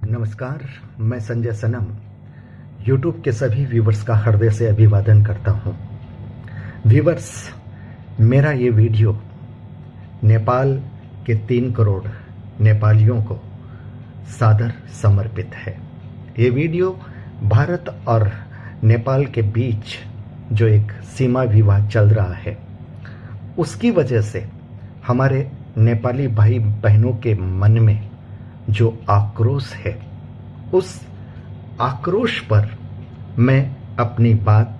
नमस्कार, मैं संजय सनम YouTube के सभी व्यूवर्स का हृदय से अभिवादन करता हूं। व्यूवर्स, मेरा ये वीडियो नेपाल के 3 करोड़ नेपालियों को सादर समर्पित है। ये वीडियो भारत और नेपाल के बीच जो एक सीमा विवाद चल रहा है, उसकी वजह से हमारे नेपाली भाई बहनों के मन में जो आक्रोश है, उस आक्रोश पर मैं अपनी बात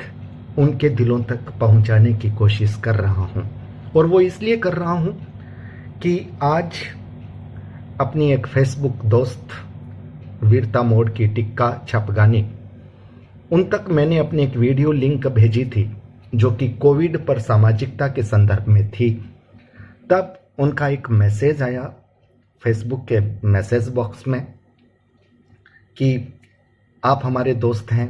उनके दिलों तक पहुंचाने की कोशिश कर रहा हूं। और वो इसलिए कर रहा हूं कि आज अपनी एक फेसबुक दोस्त वीरता मोड़ की टिक्का छपगानी, उन तक मैंने अपनी एक वीडियो लिंक भेजी थी जो कि कोविड पर सामाजिकता के संदर्भ में थी। तब उनका एक मैसेज आया फेसबुक के मैसेज बॉक्स में कि आप हमारे दोस्त हैं,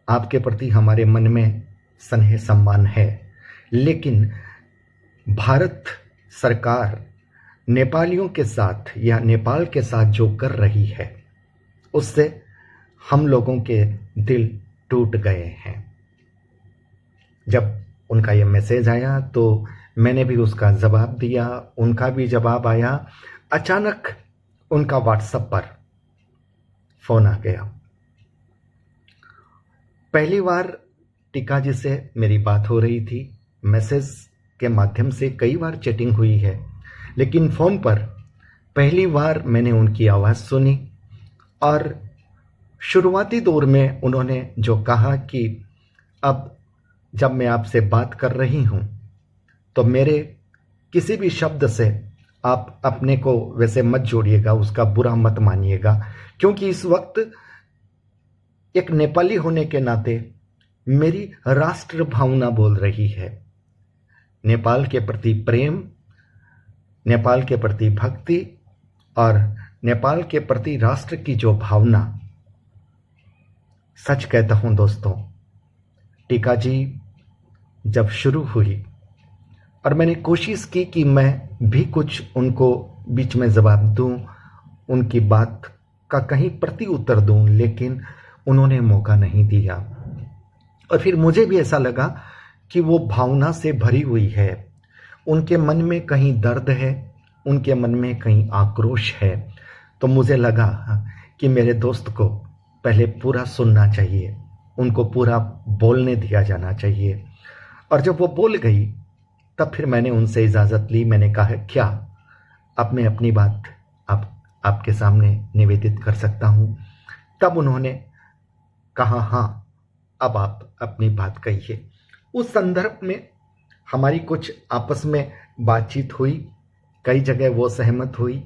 आपके प्रति हमारे मन में स्नेह सम्मान है, लेकिन भारत सरकार नेपालियों के साथ या नेपाल के साथ जो कर रही है, उससे हम लोगों के दिल टूट गए हैं। जब उनका ये मैसेज आया तो मैंने भी उसका जवाब दिया, उनका भी जवाब आया। अचानक उनका व्हाट्सएप पर फोन आ गया। पहली बार टीका जी से मेरी बात हो रही थी, मैसेज के माध्यम से कई बार चैटिंग हुई है, लेकिन फोन पर पहली बार मैंने उनकी आवाज़ सुनी। और शुरुआती दौर में उन्होंने जो कहा कि अब जब मैं आपसे बात कर रही हूं तो मेरे किसी भी शब्द से आप अपने को वैसे मत जोड़िएगा, उसका बुरा मत मानिएगा, क्योंकि इस वक्त एक नेपाली होने के नाते मेरी राष्ट्र भावना बोल रही है। नेपाल के प्रति प्रेम, नेपाल के प्रति भक्ति और नेपाल के प्रति राष्ट्र की जो भावना, सच कहता हूं दोस्तों, टीका जी जब शुरू हुई और मैंने कोशिश की कि मैं भी कुछ उनको बीच में जवाब दूं, उनकी बात का कहीं प्रति उत्तर दूं, लेकिन उन्होंने मौका नहीं दिया। और फिर मुझे भी ऐसा लगा कि वो भावना से भरी हुई है, उनके मन में कहीं दर्द है, उनके मन में कहीं आक्रोश है। तो मुझे लगा कि मेरे दोस्त को पहले पूरा सुनना चाहिए, उनको पूरा बोलने दिया जाना चाहिए। और जब वो बोल गई तब फिर मैंने उनसे इजाज़त ली। मैंने कहा, क्या अब मैं अपनी बात आपके सामने निवेदित कर सकता हूँ? तब उन्होंने कहा, हाँ, अब आप अपनी बात कहिए। उस संदर्भ में हमारी कुछ आपस में बातचीत हुई, कई जगह वो सहमत हुई,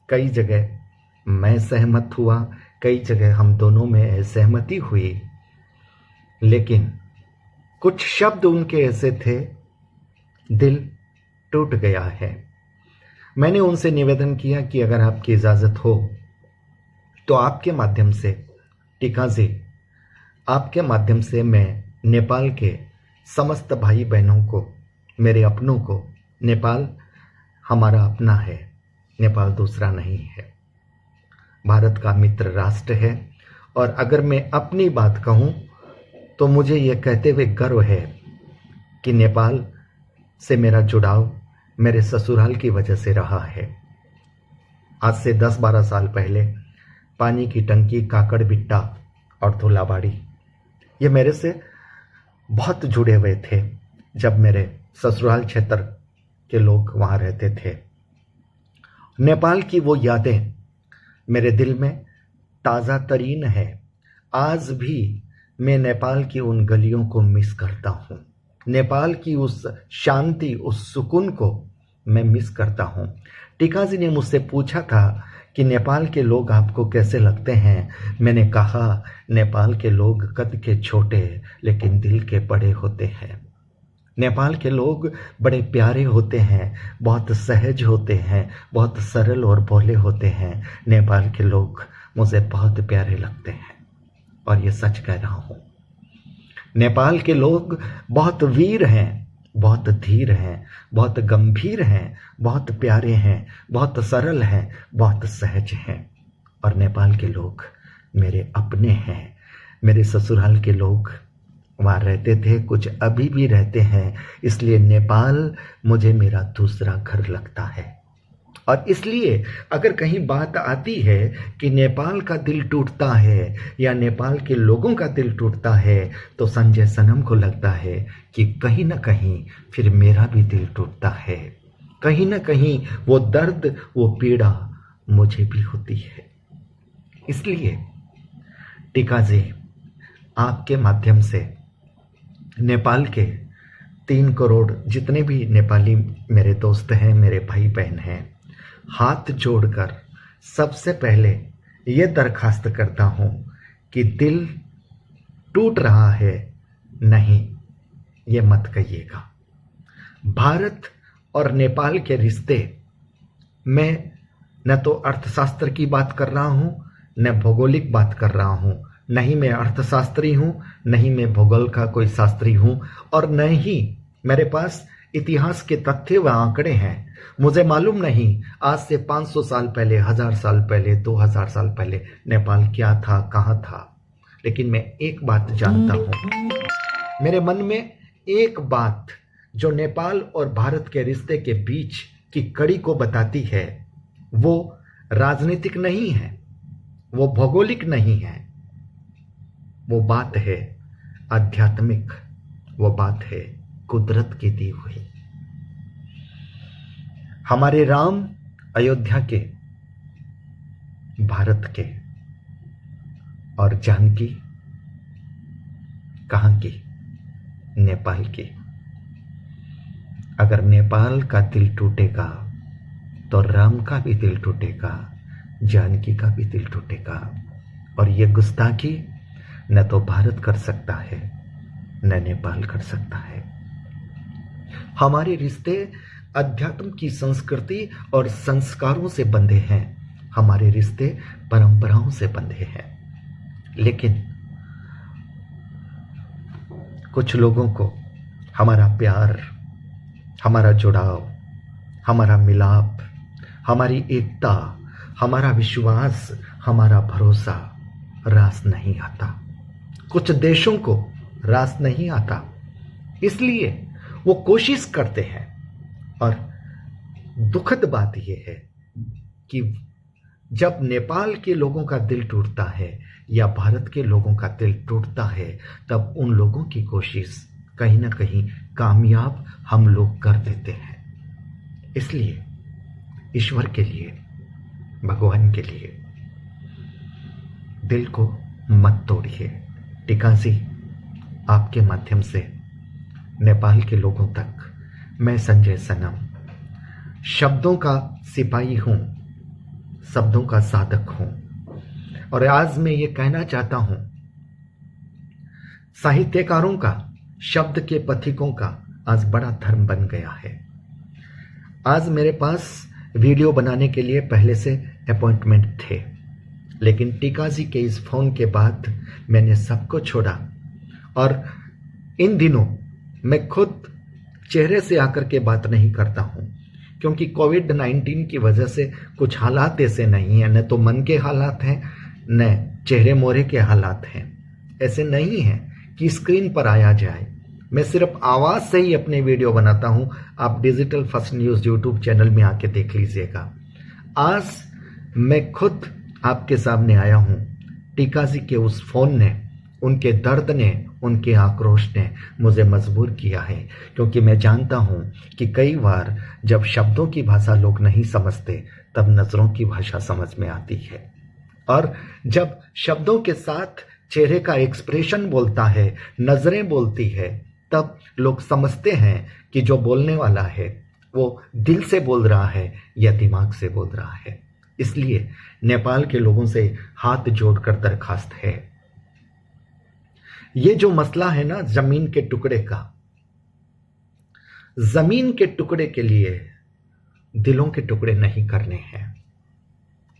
कई जगह मैं सहमत हुआ, कई जगह हम दोनों में असहमति हुई, लेकिन कुछ शब्द उनके ऐसे थे, दिल टूट गया है। मैंने उनसे निवेदन किया कि अगर आपकी इजाज़त हो तो आपके माध्यम से, टीका जी, आपके माध्यम से मैं नेपाल के समस्त भाई बहनों को, मेरे अपनों को, नेपाल हमारा अपना है, नेपाल दूसरा नहीं है, भारत का मित्र राष्ट्र है। और अगर मैं अपनी बात कहूँ तो मुझे यह कहते हुए गर्व है कि नेपाल से मेरा जुड़ाव मेरे ससुराल की वजह से रहा है। आज से 10-12 साल पहले पानी की टंकी, काकड़ बिट्टा और धुलाबाड़ी, ये मेरे से बहुत जुड़े हुए थे जब मेरे ससुराल क्षेत्र के लोग वहाँ रहते थे। नेपाल की वो यादें मेरे दिल में ताज़ा तरीन है। आज भी मैं नेपाल की उन गलियों को मिस करता हूँ, नेपाल की उस शांति, उस सुकून को मैं मिस करता हूँ। टीका जी ने मुझसे पूछा था कि नेपाल के लोग आपको कैसे लगते हैं। मैंने कहा, नेपाल के लोग कद के छोटे लेकिन दिल के बड़े होते हैं। नेपाल के लोग बड़े प्यारे होते हैं, बहुत सहज होते हैं, बहुत सरल और भोले होते हैं। नेपाल के लोग मुझे बहुत प्यारे लगते हैं और ये सच कह रहा हूँ। नेपाल के लोग बहुत वीर हैं, बहुत धीर हैं, बहुत गंभीर हैं, बहुत प्यारे हैं, बहुत सरल हैं, बहुत सहज हैं। और नेपाल के लोग मेरे अपने हैं। मेरे ससुराल के लोग वहाँ रहते थे, कुछ अभी भी रहते हैं, इसलिए नेपाल मुझे मेरा दूसरा घर लगता है। और इसलिए अगर कहीं बात आती है कि नेपाल का दिल टूटता है या नेपाल के लोगों का दिल टूटता है, तो संजय सनम को लगता है कि कहीं ना कहीं फिर मेरा भी दिल टूटता है, कहीं ना कहीं वो दर्द, वो पीड़ा मुझे भी होती है। इसलिए टीका जी, आपके माध्यम से नेपाल के 3 करोड़ जितने भी नेपाली मेरे दोस्त हैं, मेरे भाई बहन हैं, हाथ जोड़कर सबसे पहले ये दरखास्त करता हूँ कि दिल टूट रहा है, नहीं ये मत कहिएगा। भारत और नेपाल के रिश्ते में न तो अर्थशास्त्र की बात कर रहा हूँ, न भौगोलिक बात कर रहा हूँ, नहीं मैं अर्थशास्त्री हूँ, नहीं मैं भूगोल का कोई शास्त्री हूँ, और न ही मेरे पास इतिहास के तथ्य व आंकड़े हैं। मुझे मालूम नहीं आज से 500 साल पहले, 1000 साल पहले, 2000 साल पहले नेपाल क्या था, कहाँ था, लेकिन मैं एक बात जानता हूँ। मेरे मन में एक बात जो नेपाल और भारत के रिश्ते के बीच की कड़ी को बताती है, वो राजनीतिक नहीं है, वो भौगोलिक नहीं है, वो बात है आध्यात्मिक, वो बात है कुदरत की दी हुई। हमारे राम अयोध्या के, भारत के, और जानकी कहाँ की? नेपाल की। अगर नेपाल का दिल टूटेगा तो राम का भी दिल टूटेगा, जानकी का भी दिल टूटेगा, और ये गुस्ताखी न तो भारत कर सकता है न नेपाल कर सकता है। हमारे रिश्ते अध्यात्म की संस्कृति और संस्कारों से बंधे हैं, हमारे रिश्ते परंपराओं से बंधे हैं। लेकिन कुछ लोगों को हमारा प्यार, हमारा जुड़ाव, हमारा मिलाप, हमारी एकता, हमारा विश्वास, हमारा भरोसा रास नहीं आता। कुछ देशों को रास नहीं आता, इसलिए वो कोशिश करते हैं। और दुखद बात यह है कि जब नेपाल के लोगों का दिल टूटता है या भारत के लोगों का दिल टूटता है, तब उन लोगों की कोशिश कहीं ना कहीं कामयाब हम लोग कर देते हैं। इसलिए ईश्वर के लिए, भगवान के लिए दिल को मत तोड़िए। टीका जी, आपके माध्यम से नेपाल के लोगों तक मैं संजय सनम शब्दों का सिपाही हूं, शब्दों का साधक हूं। और आज मैं ये कहना चाहता हूं, साहित्यकारों का, शब्द के पथिकों का आज बड़ा धर्म बन गया है। आज मेरे पास वीडियो बनाने के लिए पहले से अपॉइंटमेंट थे, लेकिन टीका जी के इस फोन के बाद मैंने सबको छोड़ा। और इन दिनों मैं खुद चेहरे से आकर के बात नहीं करता हूं, क्योंकि कोविड-19 की वजह से कुछ हालात ऐसे नहीं हैं, न तो मन के हालात हैं न चेहरे मोहरे के हालात हैं। ऐसे नहीं है कि स्क्रीन पर आया जाए। मैं सिर्फ आवाज से ही अपने वीडियो बनाता हूं। आप digital first news YouTube channel में आके देख लीजिएगा। आज मैं खुद आपके सामने आया हूं। टीका जी के उस फोन ने, उनके दर्द ने, उनके आक्रोश ने मुझे मजबूर किया है, क्योंकि मैं जानता हूं कि कई बार जब शब्दों की भाषा लोग नहीं समझते, तब नजरों की भाषा समझ में आती है। और जब शब्दों के साथ चेहरे का एक्सप्रेशन बोलता है, नजरें बोलती है, तब लोग समझते हैं कि जो बोलने वाला है वो दिल से बोल रहा है या दिमाग से बोल रहा है। इसलिए नेपाल के लोगों से हाथ जोड़कर दरखास्त है, ये जो मसला है ना जमीन के टुकड़े का, जमीन के टुकड़े के लिए दिलों के टुकड़े नहीं करने हैं।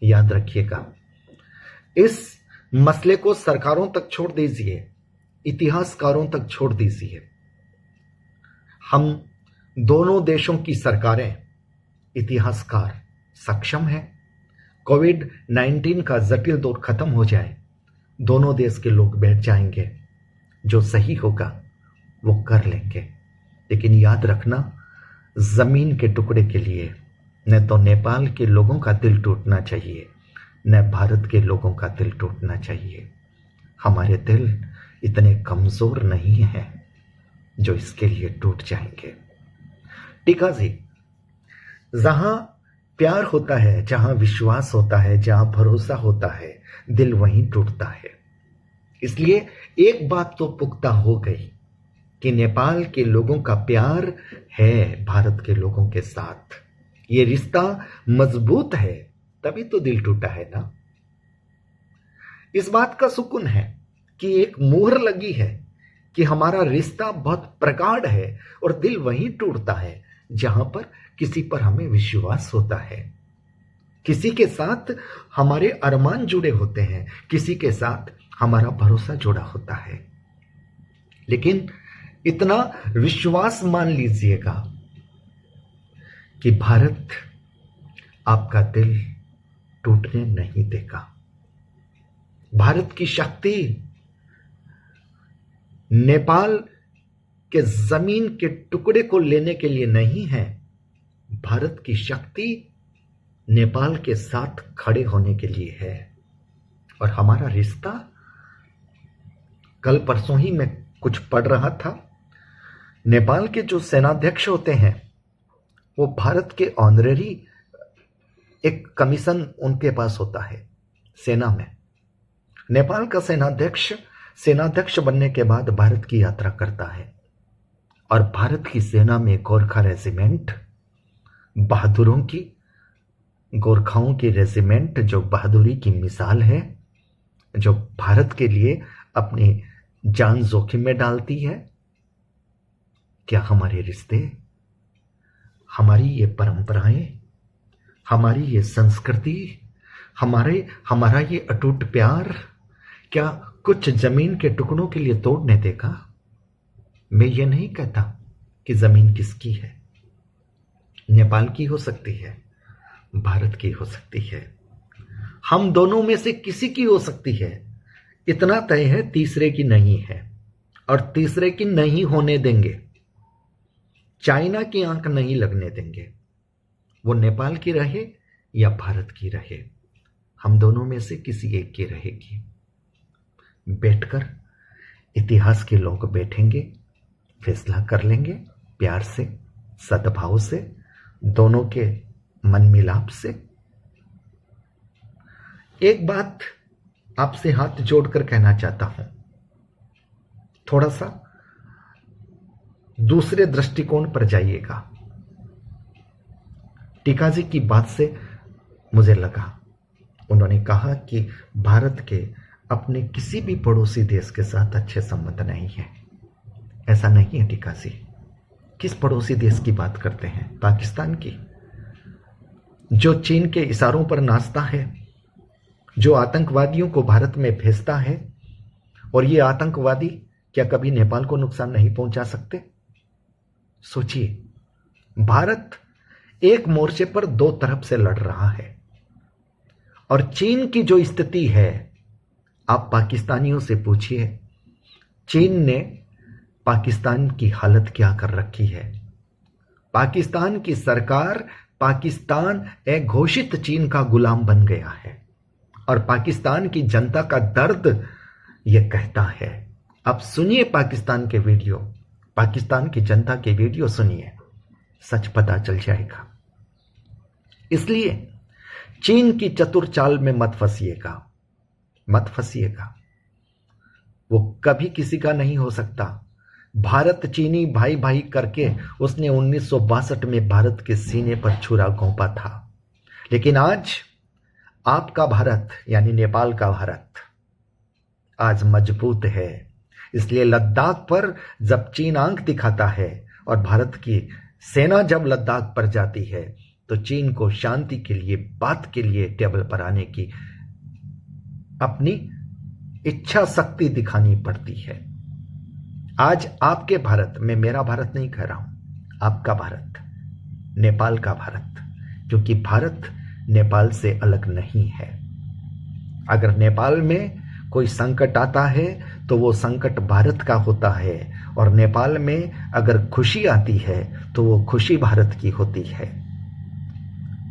याद रखिएगा, इस मसले को सरकारों तक छोड़ दीजिए, इतिहासकारों तक छोड़ दीजिए। हम दोनों देशों की सरकारें, इतिहासकार सक्षम हैं, कोविड-19 का जटिल दौर खत्म हो जाए, दोनों देश के लोग बैठ जाएंगे, जो सही होगा वो कर लेंगे। लेकिन याद रखना, जमीन के टुकड़े के लिए न तो नेपाल के लोगों का दिल टूटना चाहिए, न भारत के लोगों का दिल टूटना चाहिए। हमारे दिल इतने कमजोर नहीं हैं जो इसके लिए टूट जाएंगे। टीका जी, जहां प्यार होता है, जहां विश्वास होता है, जहां भरोसा होता है, दिल वहीं टूटता है। इसलिए एक बात तो पुख्ता हो गई कि नेपाल के लोगों का प्यार है भारत के लोगों के साथ। ये रिश्ता मजबूत है, तभी तो दिल टूटा है ना। इस बात का सुकून है कि एक मुहर लगी है कि हमारा रिश्ता बहुत प्रगाढ़ है, और दिल वहीं टूटता है जहां पर किसी पर हमें विश्वास होता है, किसी के साथ हमारे अरमान जुड़े होते हैं, किसी के साथ हमारा भरोसा जुड़ा होता है। लेकिन इतना विश्वास मान लीजिएगा कि भारत आपका दिल टूटने नहीं देगा। भारत की शक्ति नेपाल के जमीन के टुकड़े को लेने के लिए नहीं है, भारत की शक्ति नेपाल के साथ खड़े होने के लिए है। और हमारा रिश्ता, कल परसों ही मैं कुछ पढ़ रहा था, नेपाल के जो सेनाध्यक्ष होते हैं वो भारत के ऑनरेरी एक कमीशन उनके पास होता है सेना में। नेपाल का सेनाध्यक्ष बनने के बाद भारत की यात्रा करता है, और भारत की सेना में गोरखा रेजिमेंट, बहादुरों की, गोरखाओं की रेजिमेंट जो बहादुरी की मिसाल है, जो भारत के लिए अपनी जान जोखिम में डालती है। क्या हमारे रिश्ते, हमारी ये परंपराएं, हमारी ये संस्कृति, हमारा ये अटूट प्यार क्या कुछ जमीन के टुकड़ों के लिए तोड़ने देगा? मैं ये नहीं कहता कि जमीन किसकी है, नेपाल की हो सकती है, भारत की हो सकती है, हम दोनों में से किसी की हो सकती है। इतना तय है, तीसरे की नहीं है, और तीसरे की नहीं होने देंगे। चाइना की आंख नहीं लगने देंगे, वो नेपाल की रहे या भारत की रहे, हम दोनों में से किसी एक की रहेगी। बैठकर इतिहास के लोग बैठेंगे, फैसला कर लेंगे, प्यार से, सद्भाव से, दोनों के मन मिलाप से। एक बात आपसे हाथ जोड़कर कहना चाहता हूं, थोड़ा सा दूसरे दृष्टिकोण पर जाइएगा। टीका जी की बात से मुझे लगा, उन्होंने कहा कि भारत के अपने किसी भी पड़ोसी देश के साथ अच्छे संबंध नहीं है। ऐसा नहीं है टीका जी। किस पड़ोसी देश की बात करते हैं? पाकिस्तान की, जो चीन के इशारों पर नाचता है, जो आतंकवादियों को भारत में भेजता है। और ये आतंकवादी क्या कभी नेपाल को नुकसान नहीं पहुंचा सकते? सोचिए, भारत एक मोर्चे पर दो तरफ से लड़ रहा है, और चीन की जो स्थिति है, आप पाकिस्तानियों से पूछिए, चीन ने पाकिस्तान की हालत क्या कर रखी है। पाकिस्तान की सरकार, पाकिस्तान एक घोषित चीन का गुलाम बन गया है, और पाकिस्तान की जनता का दर्द यह कहता है। अब सुनिए पाकिस्तान के वीडियो, पाकिस्तान की जनता के वीडियो सुनिए, सच पता चल जाएगा। इसलिए चीन की चतुर चाल में मत फंसिएगा, मत फंसिएगा। वो कभी किसी का नहीं हो सकता। भारत चीनी भाई भाई करके उसने 1962 में भारत के सीने पर छुरा घोंपा था। लेकिन आज आपका भारत यानी नेपाल का भारत आज मजबूत है। इसलिए लद्दाख पर जब चीन आंख दिखाता है और भारत की सेना जब लद्दाख पर जाती है, तो चीन को शांति के लिए, बात के लिए टेबल पर आने की अपनी इच्छा शक्ति दिखानी पड़ती है। आज आपके भारत, मैं मेरा भारत नहीं कह रहा हूं, आपका भारत, नेपाल का भारत, क्योंकि भारत नेपाल से अलग नहीं है। अगर नेपाल में कोई संकट आता है तो वो संकट भारत का होता है, और नेपाल में अगर खुशी आती है तो वो खुशी भारत की होती है।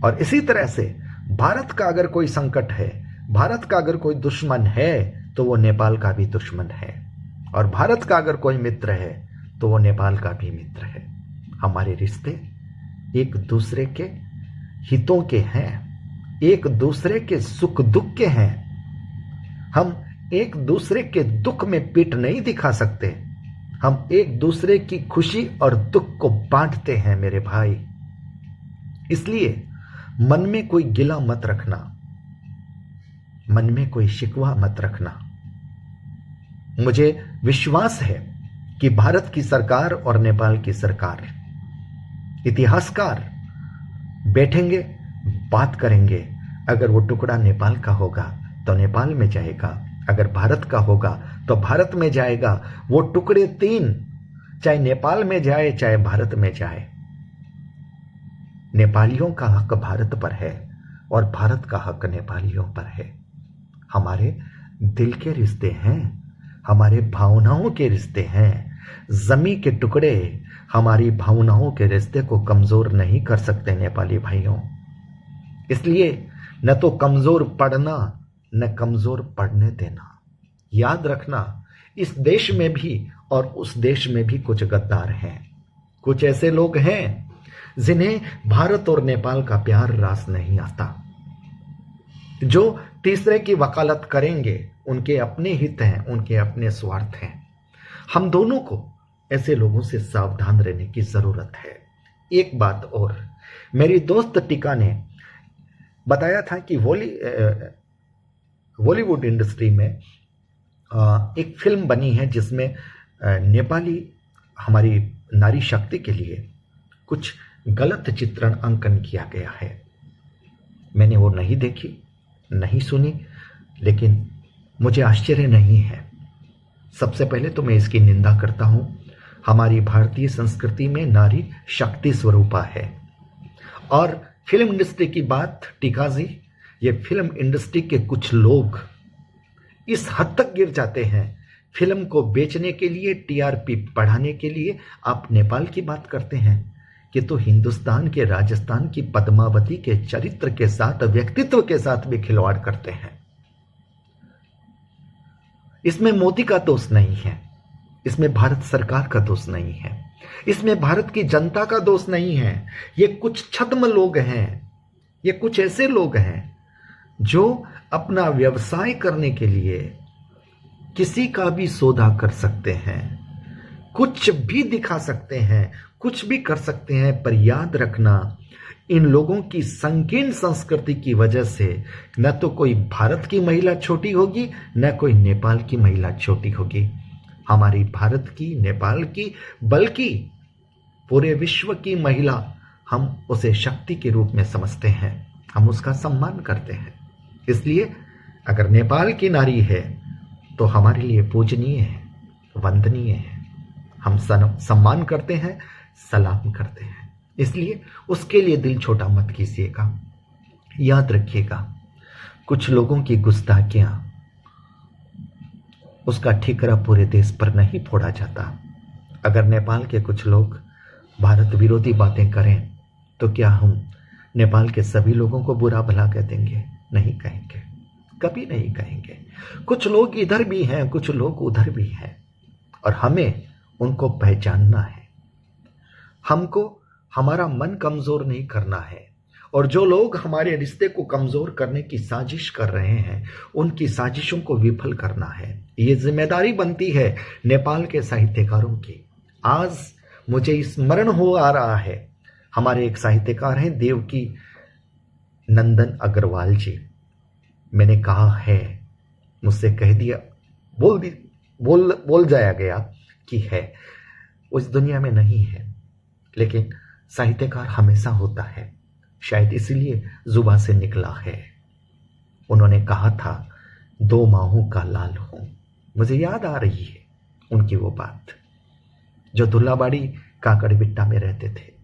और इसी तरह से भारत का अगर कोई संकट है, भारत का अगर कोई दुश्मन है तो वो नेपाल का भी दुश्मन है, और भारत का अगर कोई मित्र है तो वो नेपाल का भी मित्र है। हमारे रिश्ते एक दूसरे के हितों के हैं, एक दूसरे के सुख दुख के हैं। हम एक दूसरे के दुख में पीठ नहीं दिखा सकते, हम एक दूसरे की खुशी और दुख को बांटते हैं मेरे भाई। इसलिए मन में कोई गिला मत रखना, मन में कोई शिकवा मत रखना। मुझे विश्वास है कि भारत की सरकार और नेपाल की सरकार, इतिहासकार बैठेंगे, बात करेंगे। अगर वो टुकड़ा नेपाल का होगा तो नेपाल में जाएगा, अगर भारत का होगा तो भारत में जाएगा। वो टुकड़े तीन, चाहे नेपाल में जाए चाहे भारत में जाए, नेपालियों का हक भारत पर है और भारत का हक नेपालियों पर है। हमारे दिल के रिश्ते हैं, हमारे भावनाओं के रिश्ते हैं। जमी के टुकड़े हमारी भावनाओं के रिश्ते को कमजोर नहीं कर सकते नेपाली भाइयों। इसलिए न तो कमजोर पड़ना न कमजोर पड़ने देना। याद रखना, इस देश में भी और उस देश में भी कुछ गद्दार हैं, कुछ ऐसे लोग हैं जिन्हें भारत और नेपाल का प्यार रास नहीं आता, जो तीसरे की वकालत करेंगे। उनके अपने हित हैं, उनके अपने स्वार्थ हैं। हम दोनों को ऐसे लोगों से सावधान रहने की जरूरत है। एक बात और, मेरी दोस्त टीका ने बताया था कि बॉलीवुड इंडस्ट्री में एक फिल्म बनी है जिसमें नेपाली हमारी नारी शक्ति के लिए कुछ गलत चित्रण अंकन किया गया है। मैंने वो नहीं देखी, नहीं सुनी, लेकिन मुझे आश्चर्य नहीं है। सबसे पहले तो मैं इसकी निंदा करता हूं। हमारी भारतीय संस्कृति में नारी शक्ति स्वरूपा है। और फिल्म इंडस्ट्री की बात, टीका जी, ये फिल्म इंडस्ट्री के कुछ लोग इस हद तक गिर जाते हैं, फिल्म को बेचने के लिए, टीआरपी बढ़ाने के लिए आप नेपाल की बात करते हैं कि तो हिंदुस्तान के, राजस्थान की पद्मावती के चरित्र के साथ, व्यक्तित्व के साथ भी खिलवाड़ करते हैं। इसमें मोदी का दोष नहीं है, इसमें भारत सरकार का दोष नहीं है, इसमें भारत की जनता का दोष नहीं है। ये कुछ छद्म लोग हैं, ये कुछ ऐसे लोग हैं जो अपना व्यवसाय करने के लिए किसी का भी सौदा कर सकते हैं, कुछ भी दिखा सकते हैं, कुछ भी कर सकते हैं। पर याद रखना, इन लोगों की संकीर्ण संस्कृति की वजह से न तो कोई भारत की महिला छोटी होगी, न कोई नेपाल की महिला छोटी होगी। हमारी भारत की, नेपाल की, बल्कि पूरे विश्व की महिला, हम उसे शक्ति के रूप में समझते हैं, हम उसका सम्मान करते हैं। इसलिए अगर नेपाल की नारी है तो हमारे लिए पूजनीय है, वंदनीय है, हम सम्मान करते हैं, सलाम करते हैं। इसलिए उसके लिए दिल छोटा मत कीजिएगा। याद रखिएगा, कुछ लोगों की गुस्ताखियां, उसका ठिकरा पूरे देश पर नहीं फोड़ा जाता। अगर नेपाल के कुछ लोग भारत विरोधी बातें करें तो क्या हम नेपाल के सभी लोगों को बुरा भला कह देंगे? नहीं कहेंगे, कभी नहीं कहेंगे। कुछ लोग इधर भी हैं, कुछ लोग उधर भी हैं, और हमें उनको पहचानना है। हमको हमारा मन कमजोर नहीं करना है, और जो लोग हमारे रिश्ते को कमजोर करने की साजिश कर रहे हैं, उनकी साजिशों को विफल करना है। ये जिम्मेदारी बनती है नेपाल के साहित्यकारों की। आज मुझे स्मरण हो आ रहा है, हमारे एक साहित्यकार हैं देवकी नंदन अग्रवाल जी। मैंने कहा है, मुझसे कह दिया, बोल जाया गया कि है, उस दुनिया में नहीं है, लेकिन साहित्यकार हमेशा होता है, शायद इसलिए जुबान से निकला है। उन्होंने कहा था, 2 माहों का लाल हूं। मुझे याद आ रही है उनकी वो बात, जो दुल्लाबाड़ी काकड़बिट्टा में रहते थे।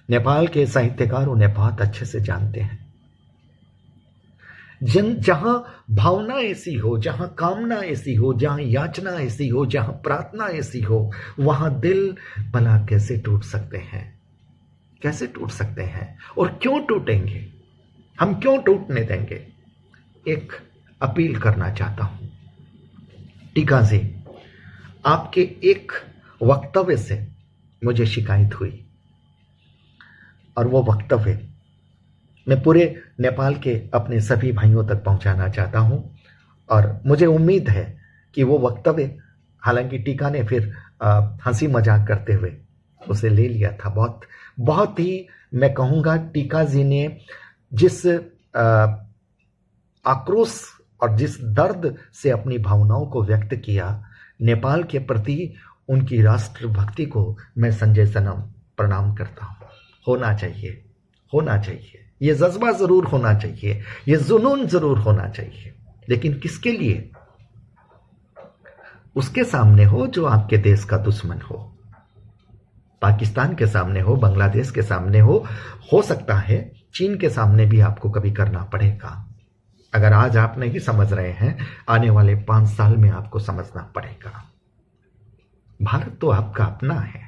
नेपाल के साहित्यकार उन्हें बहुत अच्छे से जानते हैं। जहां भावना ऐसी हो, जहां कामना ऐसी हो, जहां याचना ऐसी हो, जहां प्रार्थना ऐसी हो, वहां दिल भला कैसे टूट सकते हैं? कैसे टूट सकते हैं? और क्यों टूटेंगे? हम क्यों टूटने देंगे? एक अपील करना चाहता हूं। टीका जी, आपके एक वक्तव्य से मुझे शिकायत हुई, और वो वक्तव्य मैं पूरे नेपाल के अपने सभी भाइयों तक पहुंचाना चाहता हूं। और मुझे उम्मीद है कि वो वक्तव्य, हालांकि टीका ने फिर हंसी मजाक करते हुए उसे ले लिया था, बहुत ही मैं कहूँगा टीका जी ने जिस आक्रोश और जिस दर्द से अपनी भावनाओं को व्यक्त किया, नेपाल के प्रति उनकी राष्ट्रभक्ति को मैं संजय सनम प्रणाम करता हूँ। होना चाहिए, ये जज्बा जरूर होना चाहिए, ये जुनून जरूर होना चाहिए, लेकिन किसके लिए? उसके सामने हो जो आपके देश का दुश्मन हो, पाकिस्तान के सामने हो, बांग्लादेश के सामने हो सकता है चीन के सामने भी आपको कभी करना पड़ेगा। अगर आज आप नहीं समझ रहे हैं, आने वाले 5 साल में आपको समझना पड़ेगा। भारत तो आपका अपना है,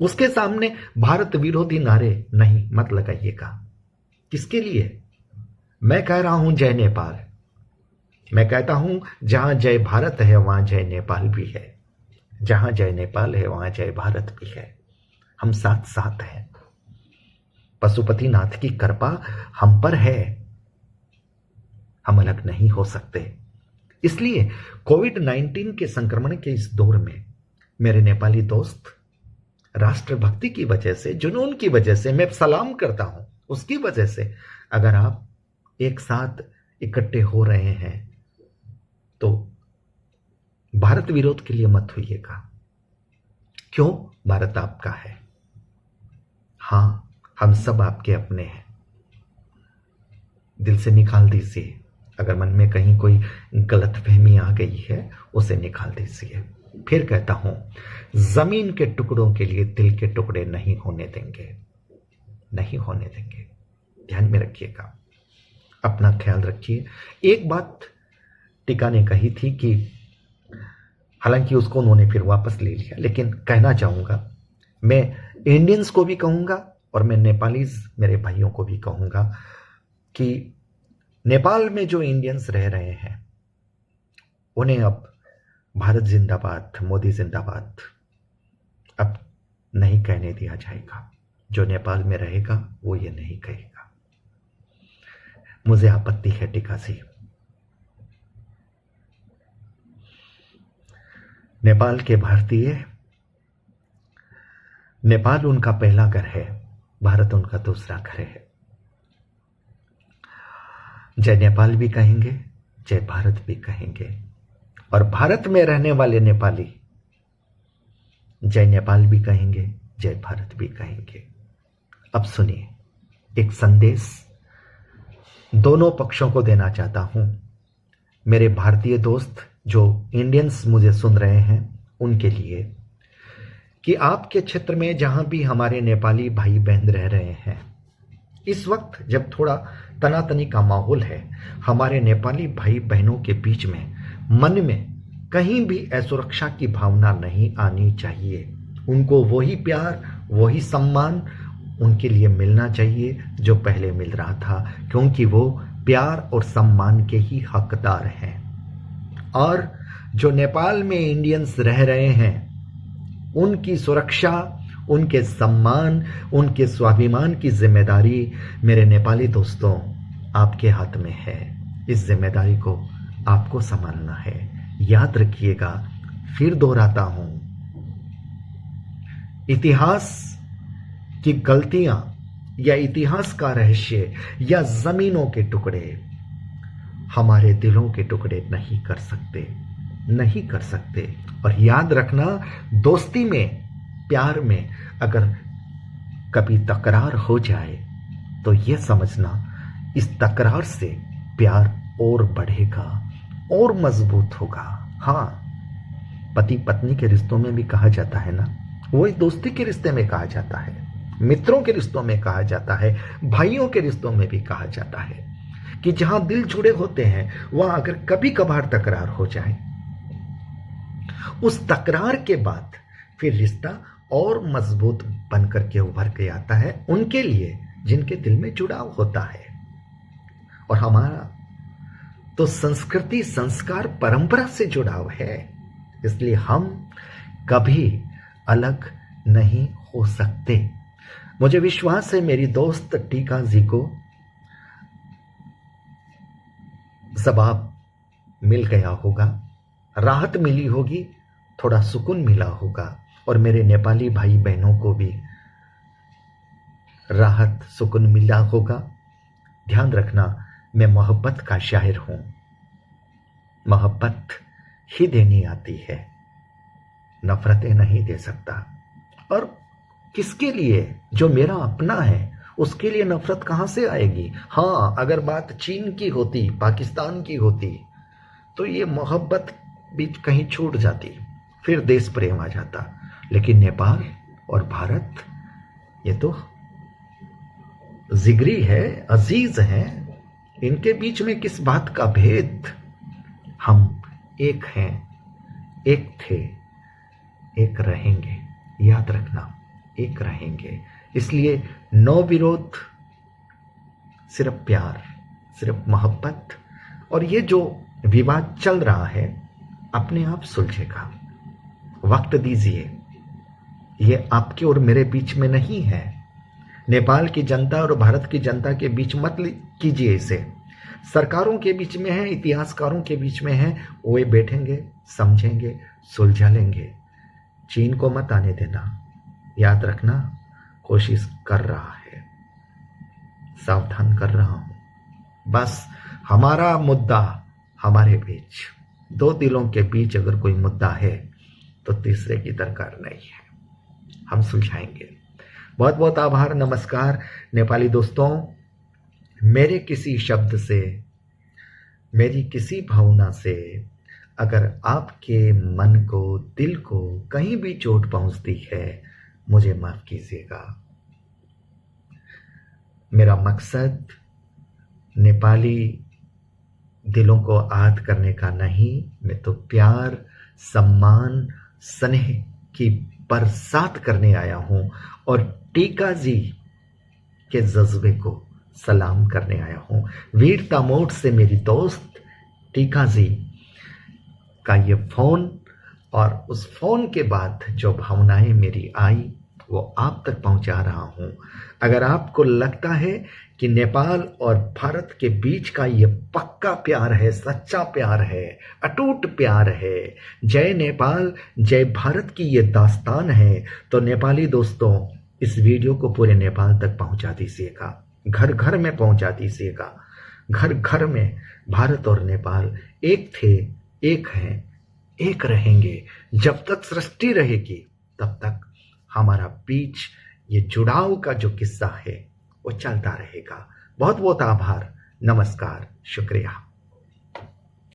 उसके सामने भारत विरोधी नारे नहीं मत लगाइएगा। किसके लिए? मैं कह रहा हूं जय नेपाल। मैं कहता हूं जहां जय भारत है वहां जय नेपाल भी है, जहां जय नेपाल है वहां जय भारत भी है। हम साथ साथ हैं। पशुपतिनाथ की कृपा हम पर है, हम अलग नहीं हो सकते। इसलिए कोविड-19 के संक्रमण के इस दौर में मेरे नेपाली दोस्त, राष्ट्रभक्ति की वजह से, जुनून की वजह से मैं सलाम करता हूं, उसकी वजह से अगर आप एक साथ इकट्ठे हो रहे हैं तो भारत विरोध के लिए मत होइएगा। क्यों? भारत आपका है। हां, हम सब आपके अपने हैं। दिल से निकाल दीजिए। अगर मन में कहीं कोई गलतफहमी आ गई है, उसे निकाल दीजिए। फिर कहता हूं, जमीन के टुकड़ों के लिए दिल के टुकड़े नहीं होने देंगे, नहीं होने देंगे। ध्यान में रखिएगा, अपना ख्याल रखिए। एक बात टीका ने कही थी कि हालांकि उसको उन्होंने फिर वापस ले लिया, लेकिन कहना चाहूंगा, मैं इंडियंस को भी कहूंगा और मैं नेपालीज मेरे भाइयों को भी कहूंगा कि नेपाल में जो इंडियंस रह रहे हैं उन्हें अब भारत जिंदाबाद, मोदी जिंदाबाद अब नहीं कहने दिया जाएगा। जो नेपाल में रहेगा वो ये नहीं कहेगा। मुझे आपत्ति है टीका जी। नेपाल के भारतीय, नेपाल उनका पहला घर है, भारत उनका दूसरा घर है। जय नेपाल भी कहेंगे, जय भारत भी कहेंगे, और भारत में रहने वाले नेपाली जय नेपाल भी कहेंगे, जय भारत भी कहेंगे। अब सुनिए, एक संदेश दोनों पक्षों को देना चाहता हूं। मेरे भारतीय दोस्त जो इंडियंस मुझे सुन रहे हैं उनके लिए, कि आपके क्षेत्र में जहां भी हमारे नेपाली भाई बहन रह रहे हैं, इस वक्त जब थोड़ा तनातनी का माहौल है, हमारे नेपाली भाई बहनों के बीच में मन में कहीं भी असुरक्षा की भावना नहीं आनी चाहिए। उनको वही प्यार, वही सम्मान उनके लिए मिलना चाहिए जो पहले मिल रहा था, क्योंकि वो प्यार और सम्मान के ही हकदार हैं। और जो नेपाल में इंडियंस रह रहे हैं उनकी सुरक्षा, उनके सम्मान, उनके स्वाभिमान की जिम्मेदारी मेरे नेपाली दोस्तों आपके हाथ में है। इस जिम्मेदारी को आपको संभालना है। याद रखिएगा, फिर दोहराता हूं, इतिहास की गलतियां या इतिहास का रहस्य या जमीनों के टुकड़े हमारे दिलों के टुकड़े नहीं कर सकते, नहीं कर सकते। और याद रखना, दोस्ती में, प्यार में अगर कभी तकरार हो जाए तो यह समझना इस तकरार से प्यार और बढ़ेगा और मजबूत होगा। हाँ, पति पत्नी के रिश्तों में भी कहा जाता है ना, वही दोस्ती के रिश्ते में कहा जाता है, मित्रों के रिश्तों में कहा जाता है, भाइयों के रिश्तों में भी कहा जाता है कि जहां दिल जुड़े होते हैं वहां अगर कभी कभार तकरार हो जाए, उस तकरार के बाद फिर रिश्ता और मजबूत बनकर के उभर के आता है उनके लिए जिनके दिल में जुड़ाव होता है। और हमारा तो संस्कृति, संस्कार, परंपरा से जुड़ाव है, इसलिए हम कभी अलग नहीं हो सकते। मुझे विश्वास है मेरी दोस्त टीका जी को जवाब मिल गया होगा, राहत मिली होगी, थोड़ा सुकून मिला होगा, और मेरे नेपाली भाई बहनों को भी राहत सुकून मिला होगा। ध्यान रखना, मैं मोहब्बत का शायर हूं, मोहब्बत ही देनी आती है, नफरतें नहीं दे सकता। और किसके लिए? जो मेरा अपना है उसके लिए नफरत कहां से आएगी? हाँ, अगर बात चीन की होती, पाकिस्तान की होती, तो ये मोहब्बत भी कहीं छूट जाती, फिर देश प्रेम आ जाता। लेकिन नेपाल और भारत ये तो जिगरी है, अजीज है, इनके बीच में किस बात का भेद? हम एक हैं, एक थे, एक रहेंगे। याद रखना, एक रहेंगे। इसलिए नो विरोध, सिर्फ प्यार, सिर्फ मोहब्बत। और ये जो विवाद चल रहा है अपने आप सुलझेगा, वक्त दीजिए। ये आपके और मेरे बीच में नहीं है, नेपाल की जनता और भारत की जनता के बीच मत कीजिए इसे। सरकारों के बीच में है, इतिहासकारों के बीच में है, वे बैठेंगे, समझेंगे, सुलझा लेंगे। चीन को मत आने देना, याद रखना, कोशिश कर रहा है, सावधान कर रहा हूं। बस हमारा मुद्दा हमारे बीच, दो दिलों के बीच अगर कोई मुद्दा है तो तीसरे की दरकार नहीं है, हम सुलझाएंगे। बहुत बहुत आभार, नमस्कार नेपाली दोस्तों। मेरे किसी शब्द से, मेरी किसी भावना से अगर आपके मन को, दिल को कहीं भी चोट पहुंचती है, मुझे माफ कीजिएगा। मेरा मकसद नेपाली दिलों को आहत करने का नहीं, मैं तो प्यार, सम्मान, स्नेह की बरसात करने आया हूं और टीका जी के जज्बे को सलाम करने आया हूं। वीरता मोड से मेरी दोस्त टीका जी का ये फोन, और उस फोन के बाद जो भावनाएं मेरी आई वो आप तक पहुंचा रहा हूं। अगर आपको लगता है कि नेपाल और भारत के बीच का ये पक्का प्यार है, सच्चा प्यार है, अटूट प्यार है, जय नेपाल जय भारत की ये दास्तान है, तो नेपाली दोस्तों इस वीडियो को पूरे नेपाल तक पहुंचा दीजिएगा, घर घर में पहुंचा दीजिएगा। घर घर में भारत और नेपाल एक थे, एक हैं, एक रहेंगे। जब तक सृष्टि रहेगी तब तक हमारा बीच ये जुड़ाव का जो किस्सा है वो चलता रहेगा। बहुत बहुत आभार, नमस्कार, शुक्रिया।